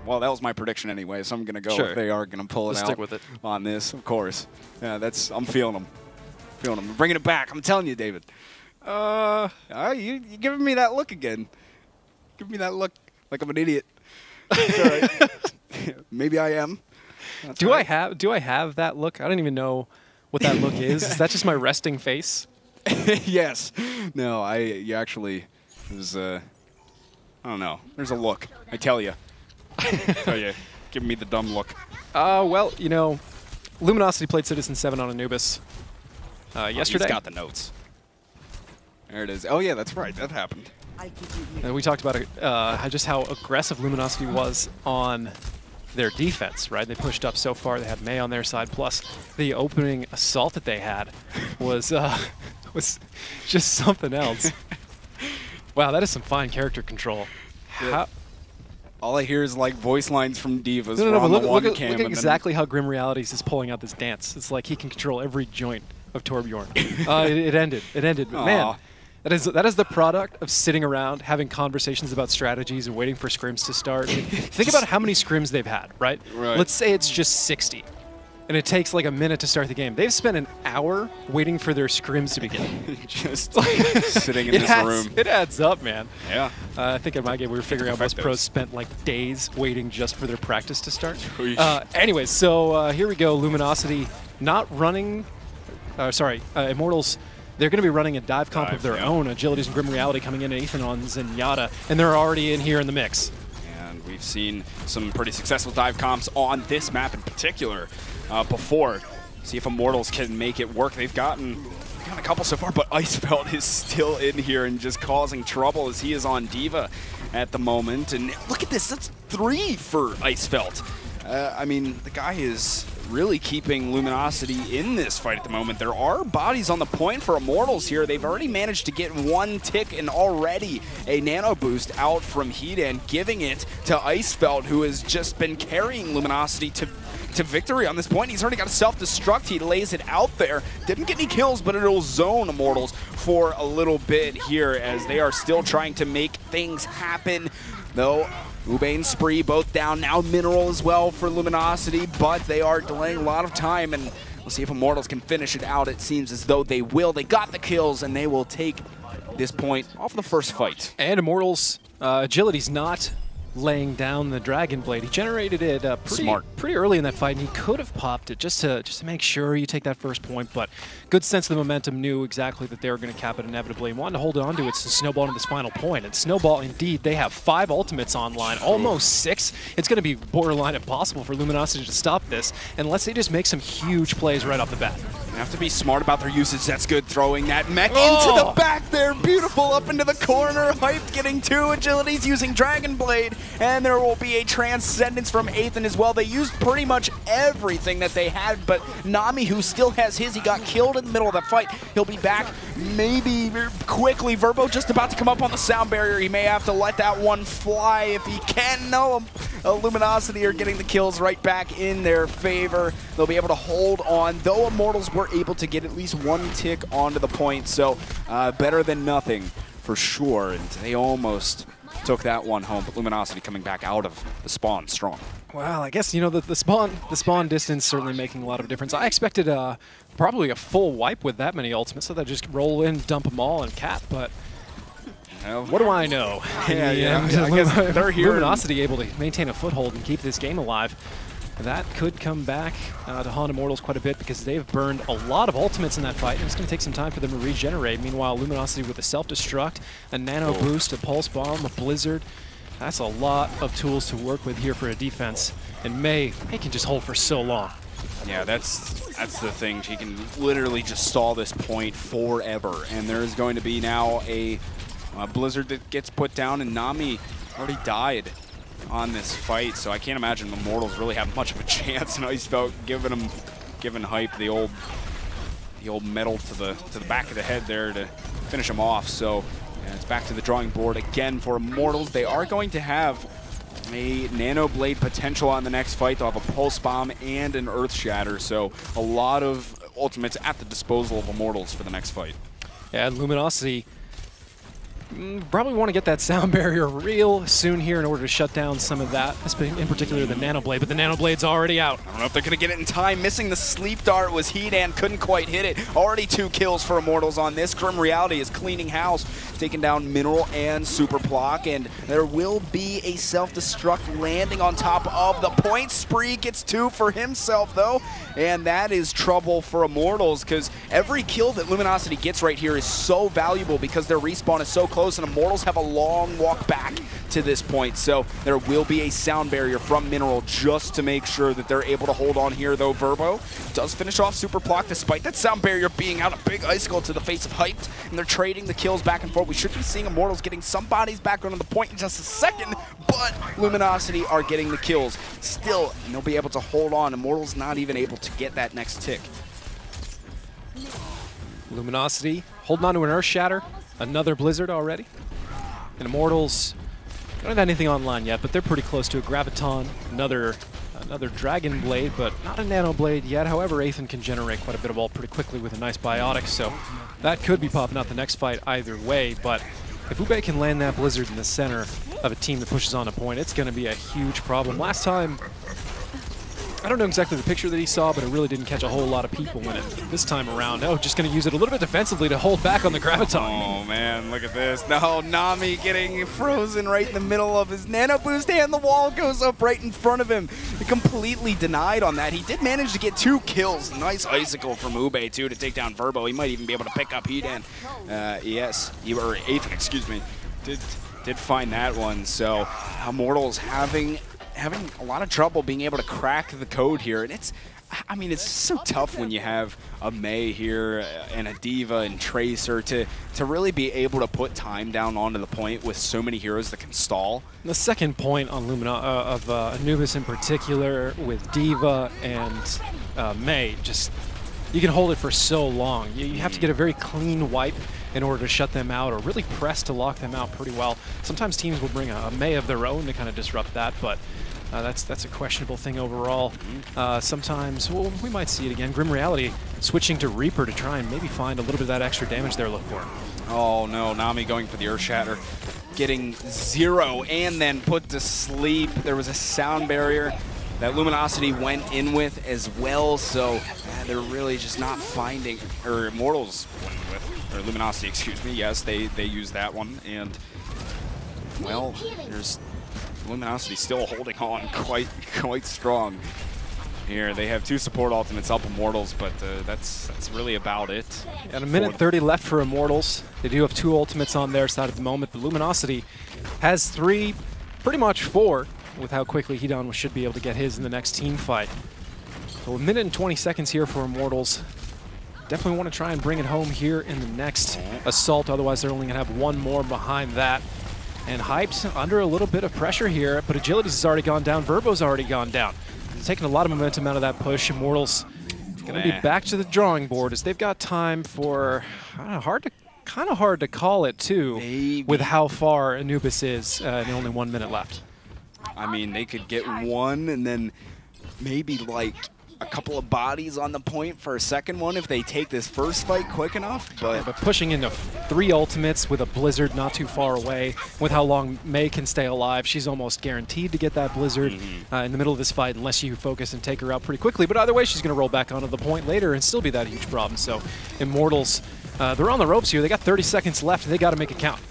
Well, that was my prediction anyway, so I'm going to go Sure. if they are going to pull it out stick with it. on this, of course. Yeah, I'm feeling them. Feeling them. Bringing it back. I'm telling you, David. You giving me that look again. Give me that look like I'm an idiot. It's all right. Maybe I am. That's Do right. I have that look? I don't even know what that look is. Is that just my resting face? Yes. No, you actually, it was, I don't know. There's a look. I tell you. Giving me the dumb look. Well, you know, Luminosity played Citizen 7 on Anubis yesterday. He's got the notes. There it is. Oh, yeah, that's right. That happened. And we talked about just how aggressive Luminosity was on their defense, right? They pushed up so far. They had May on their side. Plus, the opening assault that they had was just something else. Wow, that is some fine character control. Yeah. All I hear is like voice lines from divas. No, but look at exactly how Grim Realities is pulling out this dance. It's like he can control every joint of Torbjorn. It ended. But man, that is the product of sitting around having conversations about strategies and waiting for scrims to start. I mean, think about how many scrims they've had, right? Let's say it's just 60. And it takes like a minute to start the game. They've spent an hour waiting for their scrims to begin. Just sitting in this room. It adds up, man. Yeah. I think in my game we were figuring out most pros spent like days waiting just for their practice to start. Anyways, so here we go. Luminosity not running. Immortals. They're going to be running a dive comp of their own. Agilities and Grim Reality coming in, Ethan on Zenyatta, and they're already in here in the mix. And we've seen some pretty successful dive comps on this map in particular before. See if Immortals can make it work. They've gotten a couple so far, but Icefeld is still in here and just causing trouble as he is on D.Va at the moment. And look at this, that's 3 for Icefeld. I mean, the guy is really keeping Luminosity in this fight at the moment. There are bodies on the point for Immortals here. They've already managed to get 1 tick and already a nano boost out from Hedan, giving it to Icefeld, who has just been carrying Luminosity to victory on this point. He's already got a self-destruct. He lays it out there. Didn't get any kills, but it'll zone Immortals for a little bit here as they are still trying to make things happen. Though Ube and Spree both down, now Mineral as well for Luminosity, but they are delaying a lot of time, and we'll see if Immortals can finish it out. It seems as though they will. They got the kills, and they will take this point off the first fight. And Immortals, Agility's not laying down the Dragon Blade. He generated it pretty early in that fight, and he could have popped it just to make sure you take that first point, but good sense of the momentum, knew exactly that they were going to cap it inevitably, and wanted to hold on to it to snowball to this final point. And Snowball, indeed, they have 5 ultimates online, almost 6. It's going to be borderline impossible for Luminosity to stop this unless they just make some huge plays right off the bat. They have to be smart about their usage. That's good. Throwing that mech into the back there. Beautiful. Up into the corner. Hyped getting 2 agilities using Dragon Blade. And there will be a Transcendence from Ethan as well. They used pretty much everything that they had, but Nami, who still has his, he got killed in the middle of that fight. He'll be back maybe quickly. Verbo just about to come up on the sound barrier. He may have to let that one fly if he can. No, Luminosity are getting the kills right back in their favor. They'll be able to hold on, though Immortals were able to get at least 1 tick onto the point, so better than nothing for sure. And they almost took that one home, but Luminosity coming back out of the spawn strong. Well, I guess, you know, the spawn distance certainly making a lot of difference. I expected probably a full wipe with that many ultimates, so they'd just roll in, dump them all, and cap, but what do I know? I guess they're here. Luminosity able to maintain a foothold and keep this game alive. That could come back to haunt Immortals quite a bit because they've burned a lot of ultimates in that fight, and it's going to take some time for them to regenerate. Meanwhile, Luminosity with a self-destruct, a nano boost, a pulse bomb, a blizzard. That's a lot of tools to work with here for a defense. And May can just hold for so long. Yeah, that's the thing. She can literally just stall this point forever. And there is going to be now a blizzard that gets put down, and Nami already died on this fight, so I can't imagine Immortals really have much of a chance. And Icefeld giving Hype the old metal to the back of the head there to finish him off. So it's back to the drawing board again for Immortals. They are going to have a Nano Blade potential on the next fight. They'll have a Pulse Bomb and an Earth Shatter, so a lot of ultimates at the disposal of Immortals for the next fight. Yeah, and Luminosity, Probably want to get that sound barrier real soon here in order to shut down some of that, in particular the Nano Blade, but the Nano Blade's already out. I don't know if they're going to get it in time. Missing the sleep dart was Hedan, couldn't quite hit it. Already 2 kills for Immortals on this. Grim Reality is cleaning house, taking down Mineral and Super Plock, and there will be a self-destruct landing on top of the point. Spree gets 2 for himself, though, and that is trouble for Immortals, because every kill that Luminosity gets right here is so valuable because their respawn is so close, and Immortals have a long walk back to this point. So there will be a sound barrier from Mineral just to make sure that they're able to hold on here, though. Verbo does finish off Super Plock despite that sound barrier being out. A big icicle to the face of Hyped, and they're trading the kills back and forth. We should be seeing Immortals getting some bodies back onto the point in just a second, but Luminosity are getting the kills still, and they'll be able to hold on. Immortals not even able to get that next tick. Luminosity holding on to an Earth Shatter, another Blizzard already. And Immortals don't have anything online yet, but they're pretty close to a Graviton, another Dragon Blade, but not a Nano Blade yet. However, Aethan can generate quite a bit of ult pretty quickly with a nice biotic, so that could be popping out the next fight either way. But if Ube can land that Blizzard in the center of a team that pushes on a point, it's going to be a huge problem. Last time, I don't know exactly the picture that he saw, but it really didn't catch a whole lot of people in it. This time around, just going to use it a little bit defensively to hold back on the Graviton. Oh man, look at this. No, Nami getting frozen right in the middle of his Nano Boost, and the wall goes up right in front of him. Completely denied on that. He did manage to get 2 kills. Nice icicle from Ube, too, to take down Verbo. He might even be able to pick up Hedan. Yes, or Aethan, excuse me. Did find that one. So Immortals having a lot of trouble being able to crack the code here, and it's so tough when you have a Mei here and a Diva and Tracer to really be able to put time down onto the point with so many heroes that can stall. The second point on Anubis in particular with Diva and Mei, just you can hold it for so long. You have to get a very clean wipe in order to shut them out, or really press to lock them out pretty well. Sometimes teams will bring a Mei of their own to kind of disrupt that, but that's a questionable thing overall. Sometimes, well, we might see it again. Grim Reality switching to Reaper to try and maybe find a little bit of that extra damage they're looking for. Oh no, Nami going for the Earth Shatter, getting 0 and then put to sleep. There was a sound barrier that Luminosity went in with as well, so they're really just not finding, or Immortals went with, or Luminosity, excuse me. Yes, they used that one, and well, there's Luminosity still holding on quite strong here. They have 2 support ultimates up Immortals, but that's really about it. And a minute 30 left for Immortals. They do have 2 ultimates on their side at the moment, but Luminosity has 3, pretty much 4, with how quickly Hedan should be able to get his in the next team fight. So a minute and 20 seconds here for Immortals. Definitely want to try and bring it home here in the next assault, otherwise they're only going to have 1 more behind that. And Hype's under a little bit of pressure here, but Agility's has already gone down, Verbo's already gone down. Taking a lot of momentum out of that push. Immortals going to be back to the drawing board as they've got time for, kind of hard to call it too, maybe, with how far Anubis is and only 1 minute left. I mean, they could get 1 and then maybe like a couple of bodies on the point for a second one if they take this first fight quick enough. But pushing into 3 ultimates with a Blizzard not too far away, with how long Mei can stay alive, she's almost guaranteed to get that Blizzard in the middle of this fight unless you focus and take her out pretty quickly. But either way, she's going to roll back onto the point later and still be that huge problem. So Immortals, they're on the ropes here. They got 30 seconds left, and they got to make it count.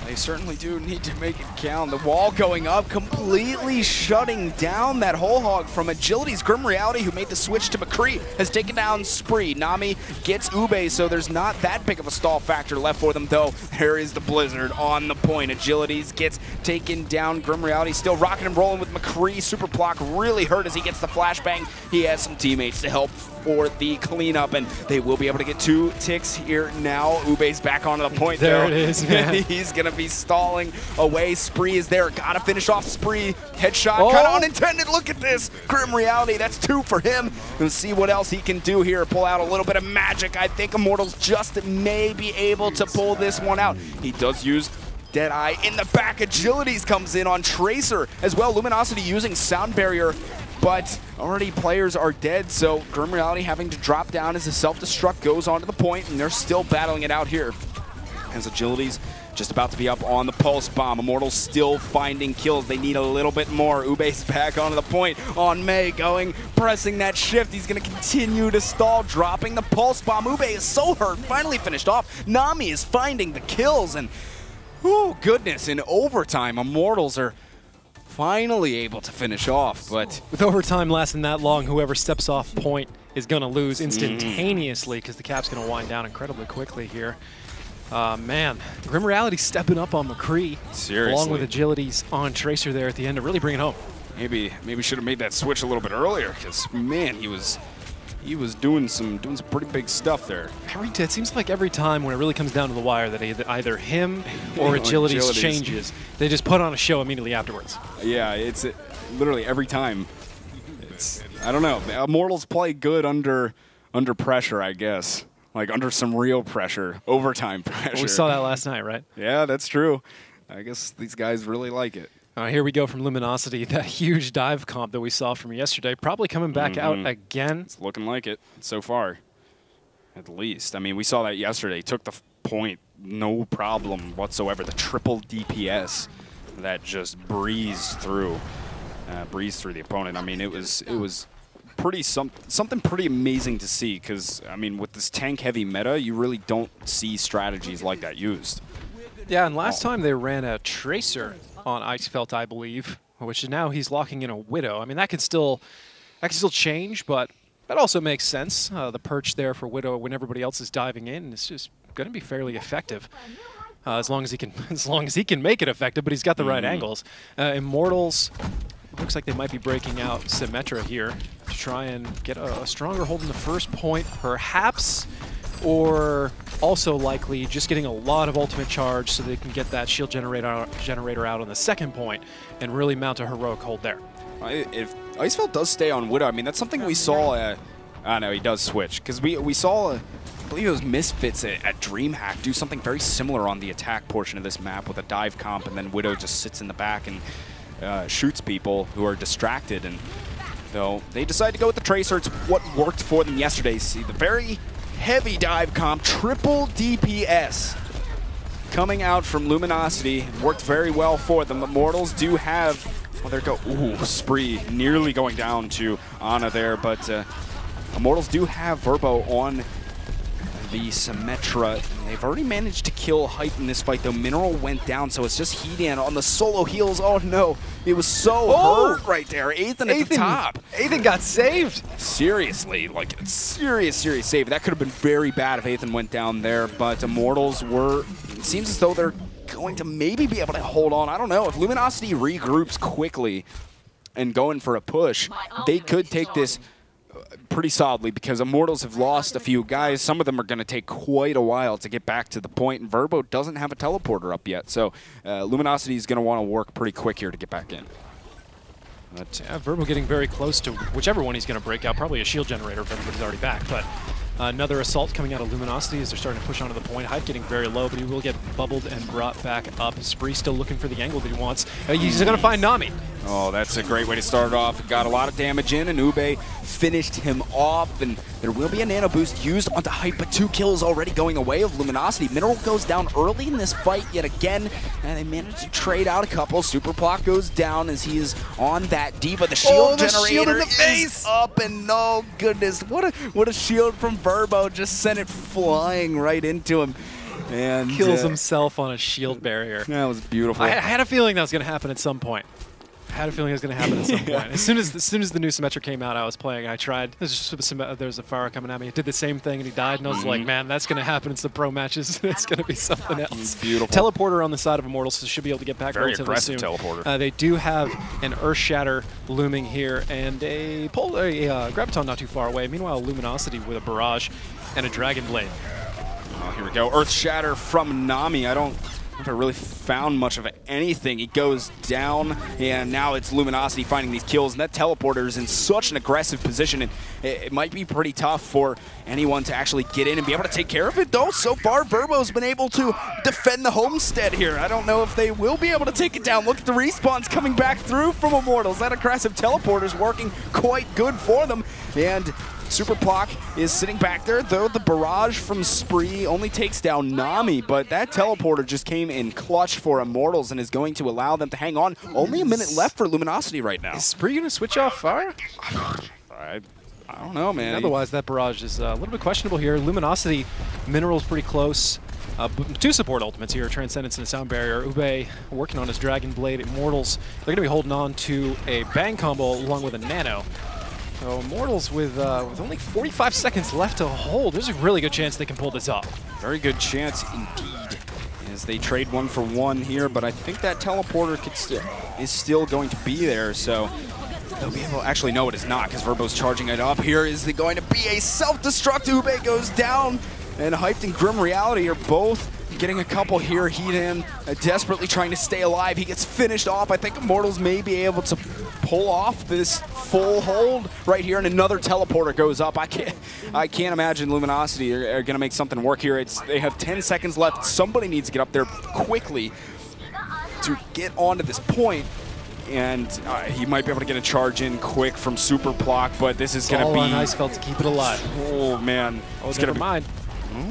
They certainly do need to make it count. The wall going up, completely shutting down that whole hog from Agility's Grim Reality, who made the switch to McCree, has taken down Spree. Nami gets Ube, so there's not that big of a stall factor left for them, though. There is the Blizzard on the point. Agility's gets taken down. Grim Reality still rocking and rolling with McCree. Super Plock really hurt as he gets the flashbang. He has some teammates to help for the cleanup, and they will be able to get 2 ticks here now. Ube's back onto the point. There it is, man. He's going to be stalling away. Spree is there. Got to finish off Spree. Headshot, kind of unintended. Look at this. Grim Reality, that's 2 for him. Let's see what else he can do here. Pull out a little bit of magic. I think Immortals just may be able to pull this one out. He does use Deadeye in the back. Agilities comes in on Tracer as well. Luminosity using Sound Barrier, but already players are dead, so Grim Reality having to drop down as the self-destruct goes onto the point, and they're still battling it out here. As Agility's just about to be up on the Pulse Bomb. Immortals still finding kills. They need a little bit more. Ube's back onto the point on Mei going, pressing that shift. He's going to continue to stall, dropping the Pulse Bomb. Ube is so hurt, finally finished off. Nami is finding the kills, and oh goodness, in overtime, Immortals are finally able to finish off. But with overtime lasting that long, whoever steps off point is going to lose instantaneously because the cap's going to wind down incredibly quickly here. Man, Grim Reality stepping up on McCree. Seriously. Along with Agilities on Tracer there at the end to really bring it home. Maybe should have made that switch a little bit earlier, because man, he was doing some pretty big stuff there. It seems like every time when it really comes down to the wire that either him or Agilities changes, they just put on a show immediately afterwards. Yeah, it's literally every time. I don't know. Immortals play good under pressure, I guess. Like under some real pressure, overtime pressure. Well, we saw that last night, right? Yeah, that's true. I guess these guys really like it. Here we go from Luminosity, that huge dive comp that we saw from yesterday, probably coming back out again. It's looking like it so far, at least. I mean, we saw that yesterday. Took the point, no problem whatsoever. The triple DPS that just breezed through the opponent. I mean, it was pretty something pretty amazing to see, because I mean, with this tank heavy meta, you really don't see strategies like that used. Yeah, and last time they ran a Tracer on Icefelt, I believe, which now he's locking in a Widow. I mean, that can still change, but that also makes sense. The perch there for Widow when everybody else is diving in, it's just going to be fairly effective. As long as he can make it effective, but he's got the right angles. Immortals, looks like they might be breaking out Symmetra here to try and get a stronger hold in the first point, perhaps, or also likely just getting a lot of ultimate charge so they can get that shield generator out on the second point and really mount a heroic hold there. If Icefelt does stay on Widow, I mean, that's something we saw I know he does switch, because we saw, I believe it was Misfits at DreamHack do something very similar on the attack portion of this map with a dive comp, and then Widow just sits in the back and shoots people who are distracted. And so they decide to go with the Tracer. It's what worked for them yesterday. See, the very heavy dive comp, triple DPS coming out from Luminosity. Worked very well for them. Immortals do have, well, there go, ooh, Spree nearly going down to Ana there, but Immortals do have Verbo on the Symmetra. They've already managed to kill Hype in this fight, though. Mineral went down, so it's just Hedan on the solo heals. Oh no, it was so hurt right there. Ethan at the top. Ethan got saved. Seriously, like serious save. That could have been very bad if Ethan went down there, but Immortals were, it seems as though they're going to maybe be able to hold on. I don't know. If Luminosity regroups quickly and go in for a push, they could take this pretty solidly, because Immortals have lost a few guys. Some of them are going to take quite a while to get back to the point, and Verbo doesn't have a teleporter up yet, so Luminosity is going to want to work pretty quick here to get back in. But yeah, Verbo getting very close to whichever one he's going to break out. Probably a shield generator if everybody's already back, but another assault coming out of Luminosity as they're starting to push onto the point. Hype getting very low, but he will get bubbled and brought back up. Spree still looking for the angle that he wants. He's going to find Nami. Oh, that's a great way to start it off. Got a lot of damage in, and Ube finished him off, and there will be a nano boost used onto Hype, but 2 kills already going away of Luminosity. Mineral goes down early in this fight yet again, and they managed to trade out a couple. Super Plot goes down as he is on that Diva. The shield generator shield in the face. Is up, and no goodness, what a shield from Verbo, just sent it flying right into him. And kills himself on a shield barrier. That was beautiful. I had a feeling that was going to happen at some point. As soon as the new Symmetra came out, I was playing. I tried. There's a Zafara coming at me. It did the same thing, and he died. And I was like, man, that's going to happen in some pro matches. It's going to be something else. Beautiful. Teleporter on the side of Immortals, so should be able to get back relatively soon. Very aggressive teleporter. They do have an Earth Shatter looming here, and a Graviton not too far away. Meanwhile, Luminosity with a Barrage and a Dragon Blade. Oh, here we go. Earth Shatter from Nami. I don't never really found much of anything. He goes down, and now it's Luminosity finding these kills, and that teleporter is in such an aggressive position, and it might be pretty tough for anyone to actually get in and be able to take care of it, though. So far, Verbo's been able to defend the homestead here. I don't know if they will be able to take it down. Look at the respawns coming back through from Immortals. That aggressive teleporter is working quite good for them. And Super Plock is sitting back there, though the barrage from Spree only takes down Nami, but that teleporter just came in clutch for Immortals and is going to allow them to hang on. Only a minute left for Luminosity right now. Is Spree going to switch off fire? I don't know, man. Otherwise, that barrage is a little bit questionable here. Luminosity, Minerals pretty close. Two support ultimates here, Transcendence and a Sound Barrier. Ube working on his Dragon Blade. Immortals, they're going to be holding on to a Bang combo along with a Nano. So Immortals with only 45 seconds left to hold, there's a really good chance they can pull this off. Very good chance indeed, as they trade 1 for 1 here, but I think that teleporter is still going to be there, so they'll be able, actually no it is not, because Verbo's charging it up. Here is going to be a self-destruct. Ube goes down, and Hyped and Grim Reality are both getting a couple here. Heat desperately trying to stay alive. He gets finished off. I think Immortals may be able to pull off this full hold right here, and another teleporter goes up. I can't imagine Luminosity are going to make something work here. They have 10 seconds left. Somebody needs to get up there quickly to get onto this point. And he might be able to get a charge in quick from Super Plock, but this is going to be all on Icefeld to keep it alive. Oh man, it's never mind.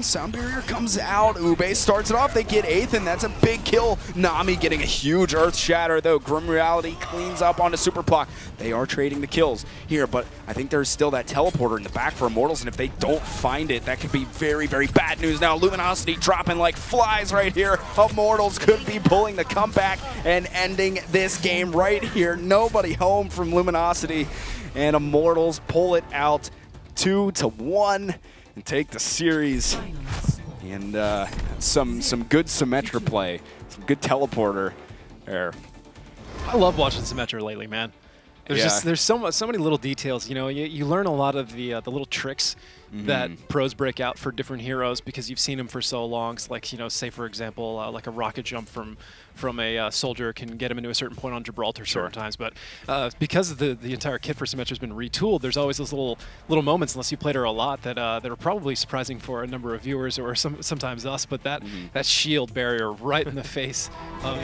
Sound Barrier comes out. Ube starts it off. They get 8th, and that's a big kill. Nami getting a huge Earth Shatter, though. Grim Reality cleans up onto Super Plock. They are trading the kills here, but I think there's still that teleporter in the back for Immortals, and if they don't find it, that could be very, very bad news. Now, Luminosity dropping like flies right here. Immortals could be pulling the comeback and ending this game right here. Nobody home from Luminosity, and Immortals pull it out 2-1. And take the series, and some good Symmetra play, some good teleporter there. I love watching Symmetra lately, man. There's so many little details. You know, you learn a lot of the little tricks that pros break out for different heroes because you've seen them for so long. So like, say for example, like a rocket jump from a soldier can get him into a certain point on Gibraltar certain times. But because the entire kit for Symmetra has been retooled, there's always those little moments, unless you played her a lot, that are probably surprising for a number of viewers or sometimes us. But that shield barrier right in the face of